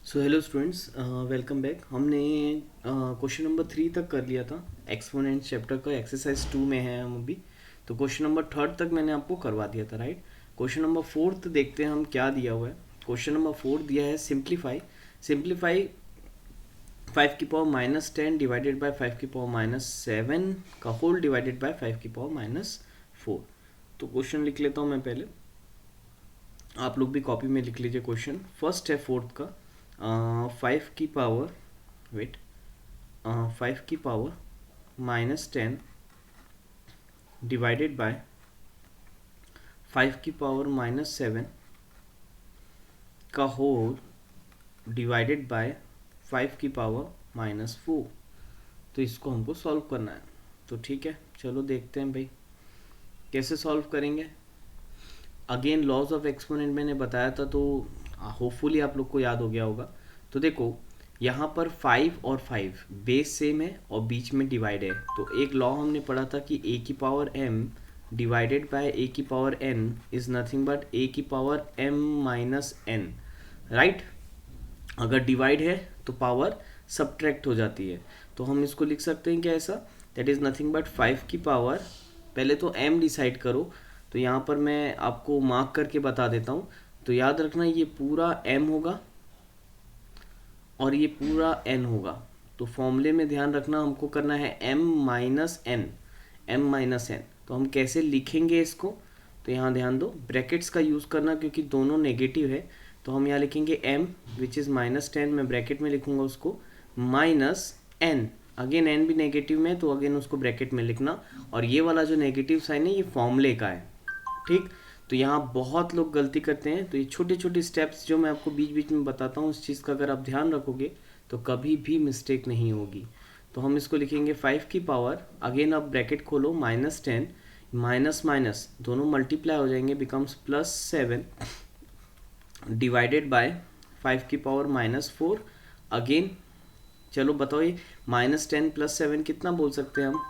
So hello students, welcome back. हमने question number 3 तक कर लिया था। एक्सपोनेंट चैप्टर का एक्सरसाइज 2 में है हम अभी। तो क्वेश्चन नंबर 3 तक मैंने आपको करवा दिया था, राइट। क्वेश्चन नंबर 4 देखते हैं हम क्या दिया हुआ है। क्वेश्चन नंबर 4 दिया है सिंप्लीफाई सिंप्लीफाई 5 की पावर -10 डिवाइडेड बाय 5 की पावर -7 का होल डिवाइडेड बाय 5 की पावर-4। तो क्वेश्चन लिख लेता हूँ मैं पहले, आप लोग भी कॉपी में लिख लीजिए। क्वेश्चन फर्स्ट है 4 का। 5 की पावर, वेट, 5 की पावर-10 डिवाइडेड बाय 5 की पावर-7 का होल डिवाइडेड बाय 5 की पावर-4। तो इसको हमको सॉल्व करना है। तो ठीक है, चलो देखते हैं भाई कैसे सॉल्व करेंगे। अगेन लॉज ऑफ एक्सपोनेंट मैंने बताया था, तो होपफुली आप लोग को याद हो गया होगा। तो देखो, यहाँ पर 5 और 5 बेस सेम है और बीच में डिवाइड है। तो एक लॉ हमने पढ़ा था कि a की power m divided by a की power n is nothing but a की पावर m-n, राइट। अगर डिवाइड है तो पावर सब्ट्रैक्ट हो जाती है। तो हम इसको लिख सकते हैं क्या ऐसा, दैट इज नथिंग बट 5 की पावर, पहले तो m डिसाइड करो। तो यहाँ पर मैं आपको मार्क करके बता देता हूँ। तो याद रखना, ये पूरा m होगा और ये पूरा n होगा। तो फॉर्मूले में ध्यान रखना, हमको करना है m-n। तो हम कैसे लिखेंगे इसको, तो यहाँ ध्यान दो, ब्रैकेट्स का यूज़ करना क्योंकि दोनों नेगेटिव है। तो हम यहाँ लिखेंगे m विच इज़ -10, मैं ब्रैकेट में लिखूंगा उसको, -n, अगेन n भी नेगेटिव में, तो अगेन उसको ब्रैकेट में लिखना। और ये वाला जो नेगेटिव साइन है ये फॉर्मूले का है, ठीक। तो यहाँ बहुत लोग गलती करते हैं। तो ये छोटे छोटे स्टेप्स जो मैं आपको बीच बीच में बताता हूँ, उस चीज़ का अगर आप ध्यान रखोगे तो कभी भी मिस्टेक नहीं होगी। तो हम इसको लिखेंगे 5 की पावर, अगेन आप ब्रैकेट खोलो, -10 माइनस माइनस दोनों मल्टीप्लाई हो जाएंगे, बिकम्स +7 डिवाइडेड बाय 5 की पावर-4। अगेन चलो बताओ, ये -10 + 7 कितना बोल सकते हैं हम,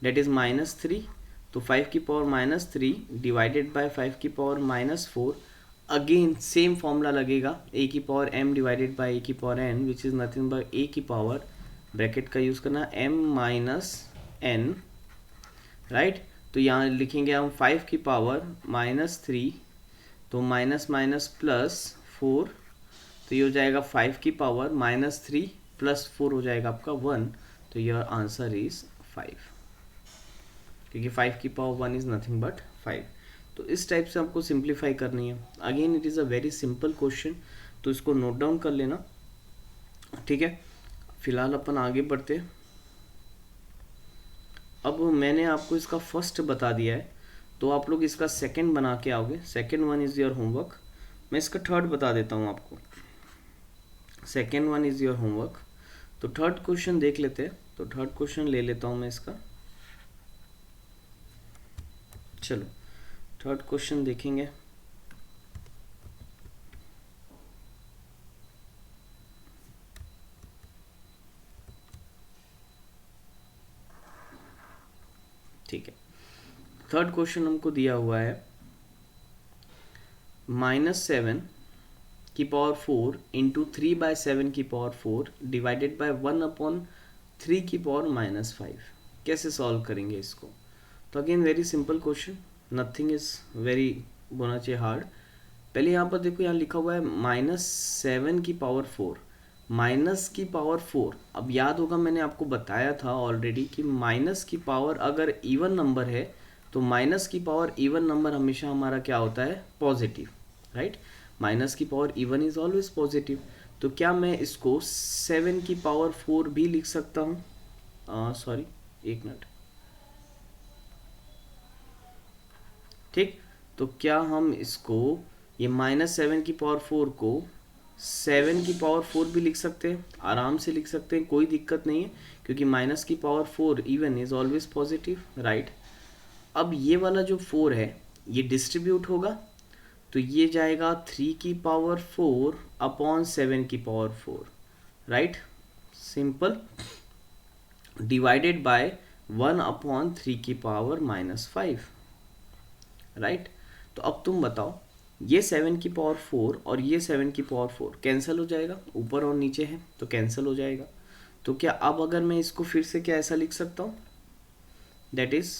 डेट इज -3। तो 5 की पावर-3 डिवाइडेड बाय 5 की पावर-4, अगेन सेम फॉर्मूला लगेगा, a की power m divided by a की power which is nothing but a की पावर, ब्रैकेट का यूज़ करना, m-n, राइट। तो यहाँ लिखेंगे हम 5 की पावर-3, तो माइनस माइनस +4, तो ये हो जाएगा 5 की पावर-3 + 4 हो जाएगा आपका 1। तो योर आंसर इज 5, क्योंकि 5 की पावर-1 इज़ नथिंग बट 5। तो इस टाइप से आपको सिंप्लीफाई करनी है। Again it is a very simple question, तो इसको नोट डाउन कर लेना, ठीक है। फिलहाल अपन आगे बढ़ते। अब मैंने आपको इसका फर्स्ट बता दिया है, तो आप लोग इसका सेकंड बना के आओगे। Second one is your homework. मैं इसका थर्ड बता देता हूँ आपको। Second one is your homework. तो थर्ड क्वेश्चन देख लेते हैं। तो थर्ड क्वेश्चन ले लेता हूँ मैं इसका, चलो थर्ड क्वेश्चन देखेंगे। ठीक है, थर्ड क्वेश्चन हमको दिया हुआ है -7 की पावर-4 इंटू 3/7 की पावर-4 डिवाइडेड बाय 1/3 की पावर-5। कैसे सॉल्व करेंगे इसको। तो again very simple question, nothing is very बोलना चाहिए हार्ड। पहले यहाँ पर देखो, यहाँ लिखा हुआ है -7 की पावर-4, -की पावर-4। अब याद होगा मैंने आपको बताया था ऑलरेडी कि माइनस की पावर अगर इवन नंबर है तो माइनस की पावर इवन नंबर हमेशा हमारा क्या होता है, पॉजिटिव, राइट। माइनस की power even is always positive. तो क्या मैं इसको 7 की पावर-4 भी लिख सकता हूँ, सॉरी एक मिनट, ठीक। तो क्या हम इसको, ये -7 की पावर-4 को 7 की पावर-4 भी लिख सकते हैं, आराम से लिख सकते हैं, कोई दिक्कत नहीं है, क्योंकि माइनस की power even is always positive, right. अब ये वाला जो 4 है ये डिस्ट्रीब्यूट होगा, तो ये जाएगा 3 की पावर-4 अपॉन 7 की पावर-4, राइट, सिंपल, डिवाइडेड बाय 1/3 की पावर -5, राइट। तो अब तुम बताओ, ये 7 की पावर 4 और ये 7 की पावर 4 कैंसिल हो जाएगा, ऊपर और नीचे है तो कैंसिल हो जाएगा। तो क्या अब अगर मैं इसको फिर से क्या ऐसा लिख सकता हूँ, दैट इज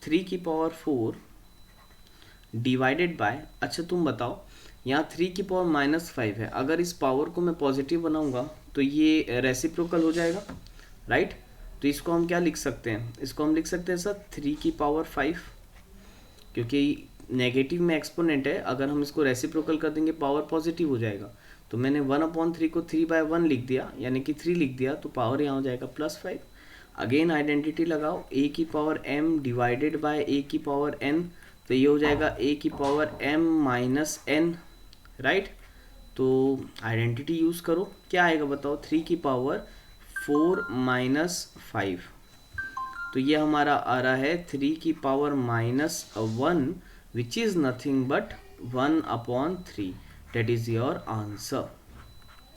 3 की पावर 4 डिवाइडेड बाय, अच्छा तुम बताओ, यहाँ 3 की पावर -5 है, अगर इस पावर को मैं पॉजिटिव बनाऊंगा तो ये रेसिप्रोकल हो जाएगा, राइट। तो इसको हम क्या लिख सकते हैं, इसको हम लिख सकते हैं सर 3 की पावर 5, क्योंकि नेगेटिव में एक्सपोनेंट है, अगर हम इसको रेसिप्रोकल कर देंगे पावर पॉजिटिव हो जाएगा। तो मैंने 1/3 को 3/1 लिख दिया, यानी कि 3 लिख दिया, तो पावर यहाँ हो जाएगा +5। अगेन आइडेंटिटी लगाओ, a की power m divided by a की पावर n, तो ये हो जाएगा a की power m minus n, right. तो आइडेंटिटी यूज़ करो, क्या आएगा बताओ, 3 की पावर 4 माइनस 5, तो ये हमारा आ रहा है 3 की power -1 which is nothing but 1/3, that is your answer.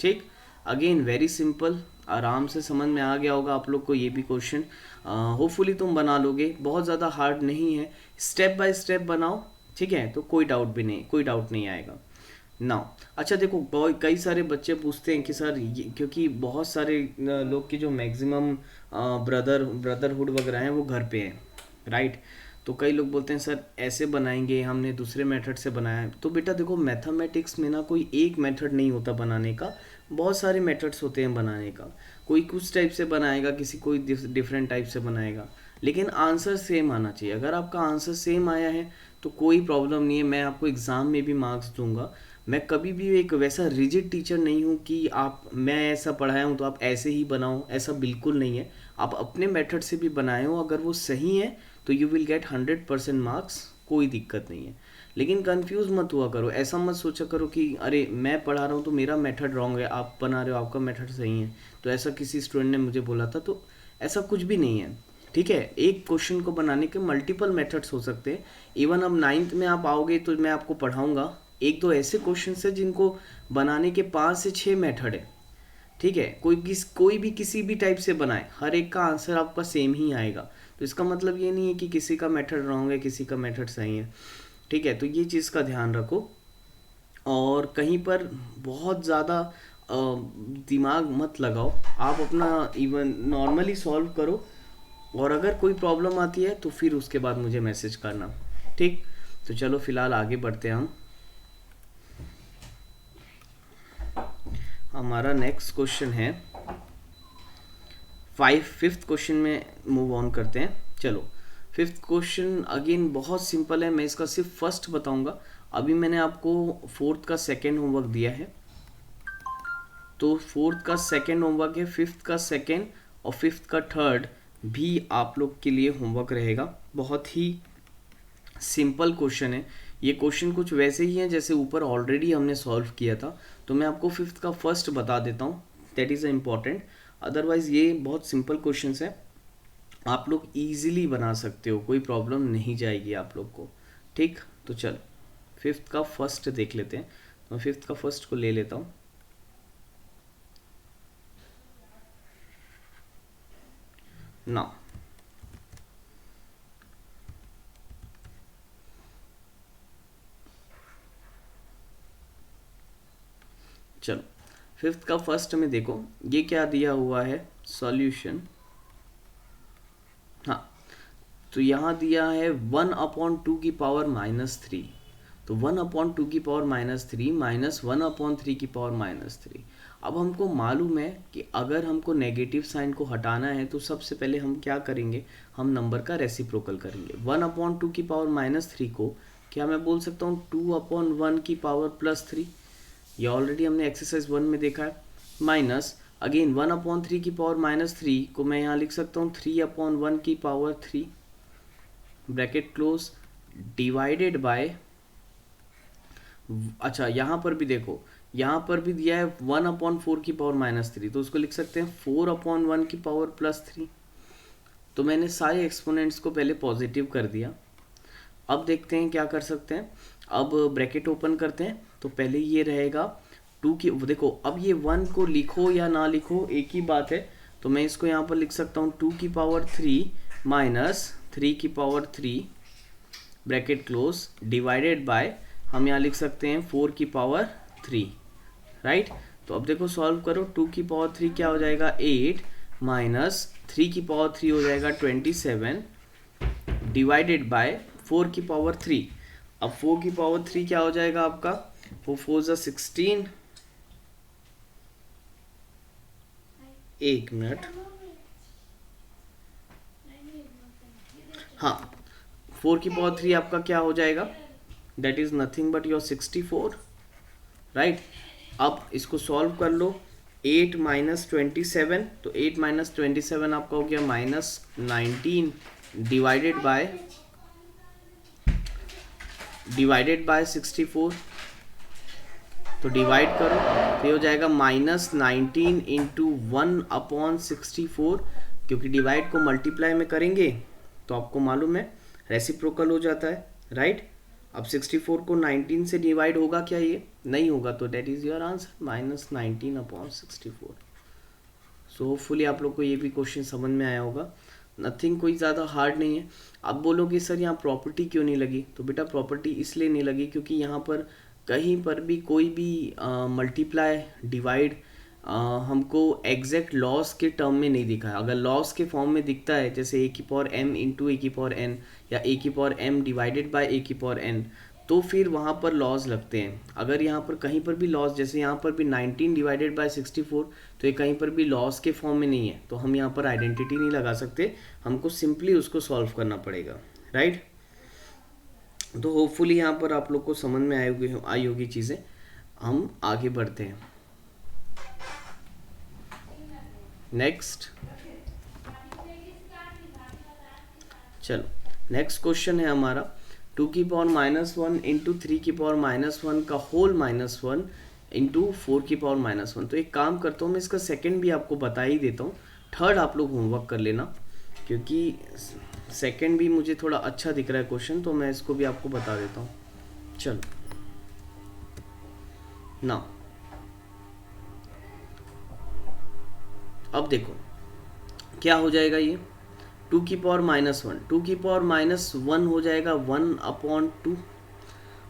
ठीक, अगेन वेरी सिंपल, आराम से समझ में आ गया होगा आप लोग को ये भी क्वेश्चन, होपफुली तुम बना लोगे, बहुत ज़्यादा हार्ड नहीं है, स्टेप बाय स्टेप बनाओ, ठीक है, तो कोई डाउट नहीं आएगा ना। अच्छा देखो, कई सारे बच्चे पूछते हैं कि सर क्योंकि बहुत सारे लोग की जो मैक्सिमम ब्रदरहुड वगैरह हैं वो घर पे हैं, राइट। तो कई लोग बोलते हैं सर ऐसे बनाएंगे, हमने दूसरे मेथड से बनाया है। तो बेटा देखो, मैथमेटिक्स में ना कोई एक मेथड नहीं होता बनाने का, बहुत सारे मेथड्स होते हैं बनाने का। कोई कुछ टाइप से बनाएगा, किसी कोई डिफरेंट टाइप से बनाएगा, लेकिन आंसर सेम आना चाहिए। अगर आपका आंसर सेम आया है तो कोई प्रॉब्लम नहीं है, मैं आपको एग्ज़ाम में भी मार्क्स दूंगा। मैं कभी भी एक वैसा रिजिड टीचर नहीं हूँ कि मैं ऐसा पढ़ाया हूँ तो आप ऐसे ही बनाओ, ऐसा बिल्कुल नहीं है। आप अपने मेथड से भी बनाए हो, अगर वो सही है तो यू विल गेट 100% मार्क्स, कोई दिक्कत नहीं है। लेकिन कंफ्यूज मत हुआ करो, ऐसा मत सोचा करो कि अरे मैं पढ़ा रहा हूँ तो मेरा मेथड रॉन्ग है, आप बना रहे हो आपका मेथड सही है। तो ऐसा किसी स्टूडेंट ने मुझे बोला था, तो ऐसा कुछ भी नहीं है, ठीक है। एक क्वेश्चन को बनाने के मल्टीपल मेथड्स हो सकते हैं। इवन अब 9th में आप आओगे तो मैं आपको पढ़ाऊँगा, एक दो ऐसे क्वेश्चन है जिनको बनाने के 5 से 6 मेथड है, ठीक है। कोई भी किसी भी टाइप से बनाए, हर एक का आंसर आपका सेम ही आएगा। तो इसका मतलब ये नहीं है कि किसी का मेथड रॉन्ग है, किसी का मेथड सही है, ठीक है। तो ये चीज़ का ध्यान रखो, और कहीं पर बहुत ज़्यादा दिमाग मत लगाओ, आप अपना इवन नॉर्मली सॉल्व करो, और अगर कोई प्रॉब्लम आती है तो फिर उसके बाद मुझे मैसेज करना, ठीक। तो चलो फिलहाल आगे बढ़ते हैं हम। हमारा नेक्स्ट क्वेश्चन है 5th क्वेश्चन में मूव ऑन करते हैं। चलो 5th क्वेश्चन अगेन बहुत सिंपल है, मैं इसका सिर्फ फर्स्ट बताऊंगा। अभी मैंने आपको 4th का सेकेंड होमवर्क दिया है, तो 4th का सेकेंड होमवर्क है, 5th का सेकेंड और 5th का थर्ड भी आप लोग के लिए होमवर्क रहेगा। बहुत ही सिंपल क्वेश्चन है, ये क्वेश्चन कुछ वैसे ही हैं जैसे ऊपर ऑलरेडी हमने सॉल्व किया था। तो मैं आपको 5th का फर्स्ट बता देता हूँ, दैट इज़ इम्पॉर्टेंट। अदरवाइज़ ये बहुत सिंपल क्वेश्चंस हैं, आप लोग इजीली बना सकते हो, कोई प्रॉब्लम नहीं जाएगी आप लोग को, ठीक। तो चलो 5th का फर्स्ट देख लेते हैं। तो 5th का फर्स्ट को ले लेता हूँ। ना चलो 5th का फर्स्ट में देखो, ये क्या दिया हुआ है सॉल्यूशन, हाँ। तो यहाँ दिया है 1/2 की पावर -3, तो 1/2 की पावर -3 माइनस 1/3 की पावर -3। अब हमको मालूम है कि अगर हमको नेगेटिव साइन को हटाना है तो सबसे पहले हम क्या करेंगे, हम नंबर का रेसिप्रोकल करेंगे। 1/2 की पावर -3 को क्या मैं बोल सकता हूँ 2/1 की पावर +3, ये ऑलरेडी हमने एक्सरसाइज 1 में देखा है। माइनस अगेन 1/3 की पावर -3 को मैं यहाँ लिख सकता हूँ 3/1 की power 3, bracket close, divided by, अच्छा यहाँ पर भी देखो, यहाँ पर भी दिया है 1/4 की पावर -3, तो उसको लिख सकते हैं 4/1 की पावर +3। तो मैंने सारे एक्सपोनेंट्स को पहले पॉजिटिव कर दिया। अब देखते हैं क्या कर सकते हैं, अब ब्रैकेट ओपन करते हैं। तो पहले ये रहेगा 2 की, देखो अब ये 1 को लिखो या ना लिखो एक ही बात है, तो मैं इसको यहाँ पर लिख सकता हूँ 2 की पावर 3 माइनस 3 की power 3, bracket close, divided by, हम यहाँ लिख सकते हैं 4 की पावर 3, राइट। तो अब देखो सॉल्व करो, 2 की पावर 3 क्या हो जाएगा 8 माइनस 3 की पावर 3 हो जाएगा 27 डिवाइडेड बाय 4 की पावर 3। अब 4 की पावर 3 क्या हो जाएगा आपका, 4 4 जा 16, एक मिनट, हाँ 4 की पावर 3 आपका क्या हो जाएगा, that is nothing but your 64, right. अब इसको सॉल्व कर लो, 8 माइनस 27, तो 8 माइनस 27 आपका हो गया माइनस 19 डिवाइडेड बाय 64। तो डिवाइड करो तो ये हो जाएगा माइनस 19 इंटू 1/64, क्योंकि डिवाइड को मल्टीप्लाई में करेंगे तो आपको मालूम है रेसिप्रोकल हो जाता है, राइट। अब 64 को 19 से डिवाइड होगा क्या, ये नहीं होगा, तो that is your answer minus 19/64। So hopefully आप लोग को ये भी क्वेश्चन समझ में आया होगा, नथिंग कोई ज़्यादा हार्ड नहीं है। अब बोलोगे सर यहाँ प्रॉपर्टी क्यों नहीं लगी, तो बेटा प्रॉपर्टी इसलिए नहीं लगी क्योंकि यहाँ पर कहीं पर भी कोई भी मल्टीप्लाई डिवाइड हमको एग्जैक्ट लॉस के टर्म में नहीं दिखा है। अगर लॉस के फॉर्म में दिखता है जैसे ए की पावर m इंटू ए की पावर n या ए की पावर m डिवाइडेड बाय ए की पावर n, तो फिर वहाँ पर लॉस लगते हैं। अगर यहाँ पर कहीं पर भी लॉस, जैसे यहाँ पर भी 19 डिवाइडेड बाय 64, तो ये कहीं पर भी लॉस के फॉर्म में नहीं है, तो हम यहाँ पर आइडेंटिटी नहीं लगा सकते, हमको सिंपली उसको सॉल्व करना पड़ेगा, राइट। तो होपफुली यहाँ पर आप लोग को समझ में आई होगी चीज़ें। हम आगे बढ़ते हैं, नेक्स्ट। चलो नेक्स्ट क्वेश्चन है हमारा 2 की पावर -1 इंटू 3 की पावर -1 का होल -1 इंटू 4 की पावर -1। तो एक काम करता हूँ मैं, इसका सेकंड भी आपको बता ही देता हूँ, थर्ड आप लोग होमवर्क कर लेना, क्योंकि सेकंड भी मुझे थोड़ा अच्छा दिख रहा है क्वेश्चन, तो मैं इसको भी आपको बता देता हूँ। चलो ना, अब देखो क्या हो जाएगा, ये 2 की पावर -1, 2 की पावर -1 हो जाएगा 1/2।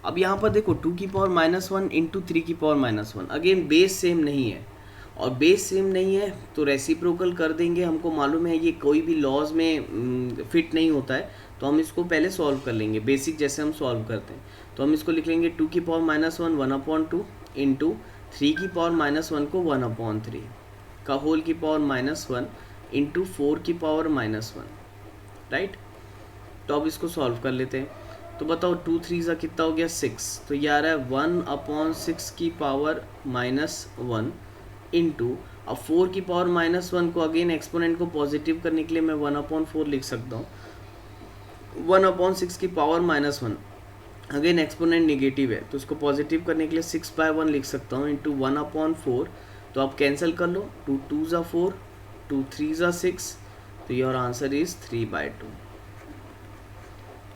अब यहाँ पर देखो 2 की पावर -1 इंटू 3 की पावर -1, अगेन बेस सेम नहीं है, और बेस सेम नहीं है तो रेसिप्रोकल कर देंगे। हमको मालूम है ये कोई भी लॉज में फिट नहीं होता है, तो हम इसको पहले सॉल्व कर लेंगे, बेसिक जैसे हम सॉल्व करते हैं। तो हम इसको लिख लेंगे 2 की पावर -1 1/2 इंटू 3 की पावर -1 को 1/3 का होल की पावर -1 इंटू 4 की पावर -1, राइट। तो अब इसको सॉल्व कर लेते हैं। तो बताओ 2 3 ज़ा कितना हो गया 6, तो ये आ रहा है 1/6 की पावर -1 इंटू, अब 4 की पावर -1 को अगेन एक्सपोनेंट को पॉजिटिव करने के लिए मैं 1/4 लिख सकता हूँ। 1/6 की पावर -1 अगेन एक्सपोनेंट नेगेटिव है, तो उसको पॉजिटिव करने के लिए 6/1 लिख सकता हूँ इंटू 1/4। तो आप कैंसिल कर लो, 2 2 ज़ा 4, 2 3 ज़ा 6, तो योर आंसर इज 3/2।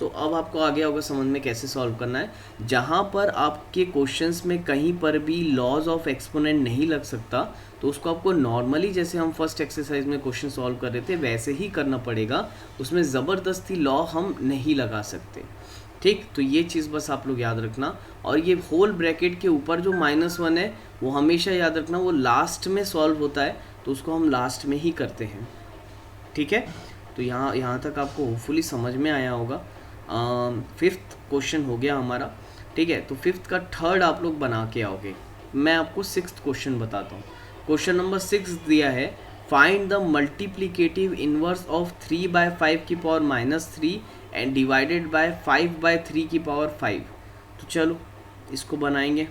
तो अब आपको आ गया होगा समझ में कैसे सॉल्व करना है। जहाँ पर आपके क्वेश्चंस में कहीं पर भी लॉज ऑफ एक्सपोनेंट नहीं लग सकता, तो उसको आपको नॉर्मली जैसे हम फर्स्ट एक्सरसाइज में क्वेश्चन सॉल्व कर रहे थे वैसे ही करना पड़ेगा, उसमें ज़बरदस्ती लॉ हम नहीं लगा सकते, ठीक। तो ये चीज़ बस आप लोग याद रखना, और ये होल ब्रैकेट के ऊपर जो -1 है वो हमेशा याद रखना, वो लास्ट में सॉल्व होता है, तो उसको हम लास्ट में ही करते हैं, ठीक है। तो यहाँ तक आपको होपफुली समझ में आया होगा। 5th क्वेश्चन हो गया हमारा, ठीक है। तो 5th का थर्ड आप लोग बना के आओगे। मैं आपको 6th क्वेश्चन बताता हूँ। क्वेश्चन नंबर 6 दिया है, find the multiplicative inverse of 3/5 की पावर -3 एंड डिवाइडेड बाय 5/3 की पावर 5। तो चलो इसको बनाएंगे।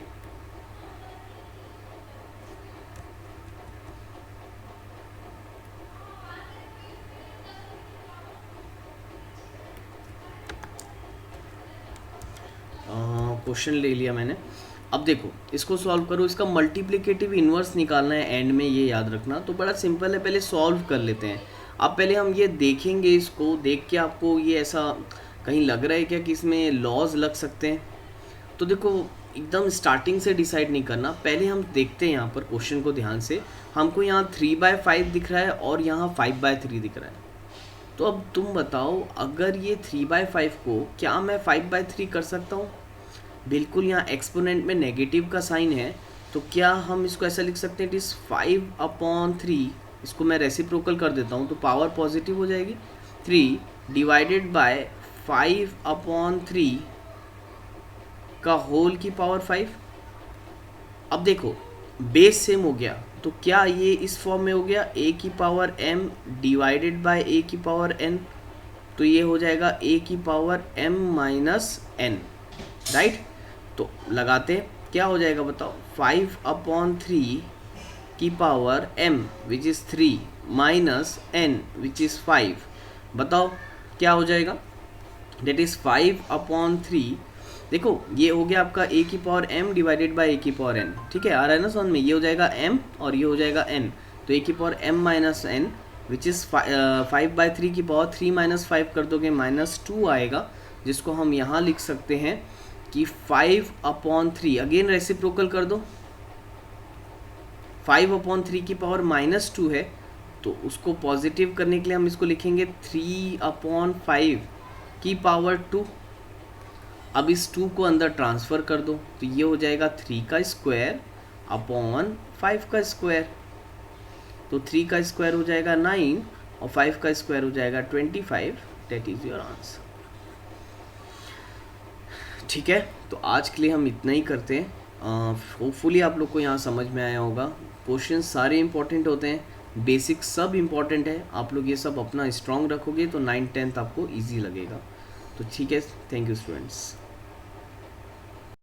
क्वेश्चन ले लिया मैंने। अब देखो इसको सॉल्व करो, इसका मल्टीप्लिकेटिव इन्वर्स निकालना है एंड में, ये याद रखना। तो बड़ा सिंपल है, पहले सॉल्व कर लेते हैं। अब पहले हम ये देखेंगे, इसको देख के आपको ये ऐसा कहीं लग रहा है क्या कि इसमें लॉज लग सकते हैं? तो देखो एकदम स्टार्टिंग से डिसाइड नहीं करना, पहले हम देखते हैं यहाँ पर क्वेश्चन को ध्यान से। हमको यहाँ 3/5 दिख रहा है और यहाँ 5/3 दिख रहा है। तो अब तुम बताओ, अगर ये 3/5 को क्या मैं 5/3 कर सकता हूँ? बिल्कुल यहाँ एक्सपोनेंट में नेगेटिव का साइन है, तो क्या हम इसको ऐसा लिख सकते हैं, इट इज़ 5/3, इसको मैं रेसिप्रोकल कर देता हूँ तो पावर पॉजिटिव हो जाएगी, 3 डिवाइडेड बाय 5/3 का होल की पावर 5। अब देखो बेस सेम हो गया, तो क्या ये इस फॉर्म में हो गया a की power m divided by a की पावर n, तो ये हो जाएगा a की power m minus n, right. तो लगाते क्या हो जाएगा बताओ, 5/3 की power m which is 3 minus n which is 5, बताओ क्या हो जाएगा, डेट इज़ 5/3। देखो ये हो गया आपका a की power m divided by a की पावर n, ठीक है, आ रहा है ना समझ में, ये हो जाएगा m और ये हो जाएगा n, तो a की power m minus n which is 5/3 की पावर 3 माइनस 5 कर दोगे -2 आएगा, जिसको हम यहाँ लिख सकते हैं कि 5/3, अगेन रेसिप्रोकल कर दो, 5/3 की पावर -2 है, तो उसको पॉजिटिव करने के लिए हम इसको लिखेंगे 3/5 की पावर 2। अब इस 2 को अंदर ट्रांसफ़र कर दो, तो ये हो जाएगा 3 का स्क्वायर अपॉन 5 का स्क्वायर, तो 3 का स्क्वायर हो जाएगा 9 और 5 का स्क्वायर हो जाएगा 25, दैट इज़ योर आंसर। ठीक है, तो आज के लिए हम इतना ही करते हैं। होपफुली आप लोग को यहाँ समझ में आया होगा। क्वेश्चन सारे इंपॉर्टेंट होते हैं, बेसिक सब इंपॉर्टेंट है, आप लोग ये सब अपना स्ट्रॉन्ग रखोगे तो 9th 10th आपको ईजी लगेगा। तो ठीक है, थैंक यू स्टूडेंट्स।